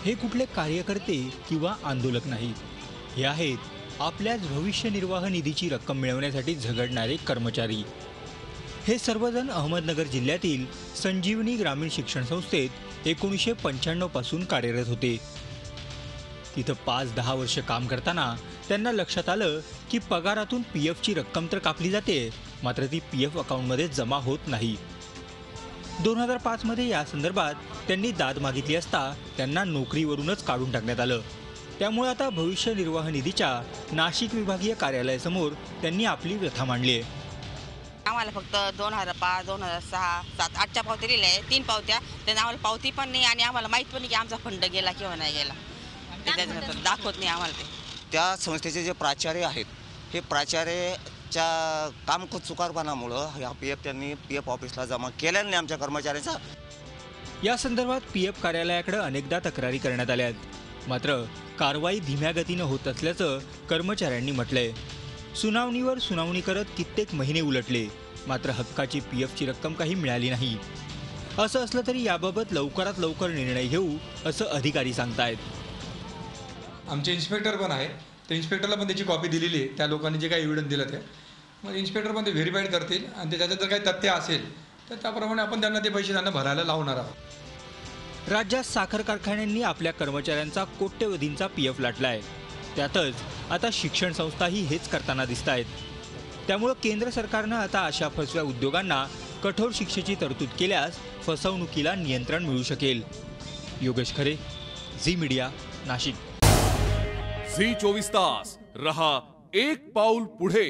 हे कुठले कार्यकर्ते किंवा आंदोलक नाहीत, हे आहेत आपल्याच भविष्य निर्वाह निधीची रक्कम मिळवण्यासाठी झगडणारे कर्मचारी। हे सर्वजण अहमदनगर जिल्ह्यातील संजीवनी ग्रामीण शिक्षण संस्थेत 1995 पासून कार्यरत होते। तिथं 5-10 वर्ष काम करताना त्यांना लक्षात आलं की पगारातून पीएफची रक्कम तर कापली जाते, मात्र ती पीएफ अकाउंटमध्ये जमा होत नाही। 2005 मध्ये या संदर्भात त्यांनी दाद मागितली असता त्यांना नोकरीवरूनच काढून टाकण्यात आलं। त्यामुळे आता भविष्य निर्वाह निधीच्या नाशिक विभागीय कार्यालयासमोर त्यांनी आपली व्यथा मांडली आहे। आम्हाला फक्त 2005, 2006, 7, 8च्या पावत्या लिहिल्या आहे, 3 पावत्या, त्यांना आम्हाला पावती पण नाही आणि आम्हाला माहित पण नाही की आमचा फंड गेला किंवा नाही गेला, त्याच्यानंतर दाखवत नाही आम्हाला ते। त्या संस्थेचे जे प्राचार्य आहेत, हे प्राचार्याच्या काम चुकारपणामुळं हा पीएफ त्यांनी पीएफ ऑफिसला जमा केलेला नाही आमच्या कर्मचाऱ्यांचा। या संदर्भात पीएफ कार्यालयाकडे अनेकदा तक्रारी करण्यात आल्या आहेत, मात्र कारवाई धीम्या गतीनं होत असल्याचं कर्मचाऱ्यांनी म्हटलंय। सुनावणीवर सुनावणी करत कित्येक महिने उलटले, मात्र हक्काची पीएफची रक्कम काही मिळाली नाही। असं असलं तरी याबाबत लवकरात लवकर निर्णय घेऊ असं अधिकारी सांगतायत। आमचे इन्स्पेक्टर पण आहे, त्या इन्स्पेक्टरला पण त्याची कॉपी दिलेली आहे। त्या लोकांनी जे काही एव्हिडन्स दिलं ते मग इन्स्पेक्टर पण ते व्हेरीफाईड करतील आणि त्याच्यात जर काही तथ्य असेल तर त्याप्रमाणे आपण त्यांना ते पैसे त्यांना भरायला लावणार आहोत। राज्यात साखर कारखान्यांनी आपल्या कर्मचाऱ्यांचा कोट्यवधींचा पीएफ लाटलाय, त्यातच आता शिक्षण संस्थाही हेच करताना दिसत आहेत। त्यामुळे केंद्र सरकारनं आता अशा फसव्या उद्योगांना कठोर शिक्षेची तरतूद केल्यास फसवणुकीला नियंत्रण मिळू शकेल। योगेश खरे, झी मीडिया, नाशिक। झी 24 तास रहा एक पाऊल पुढे।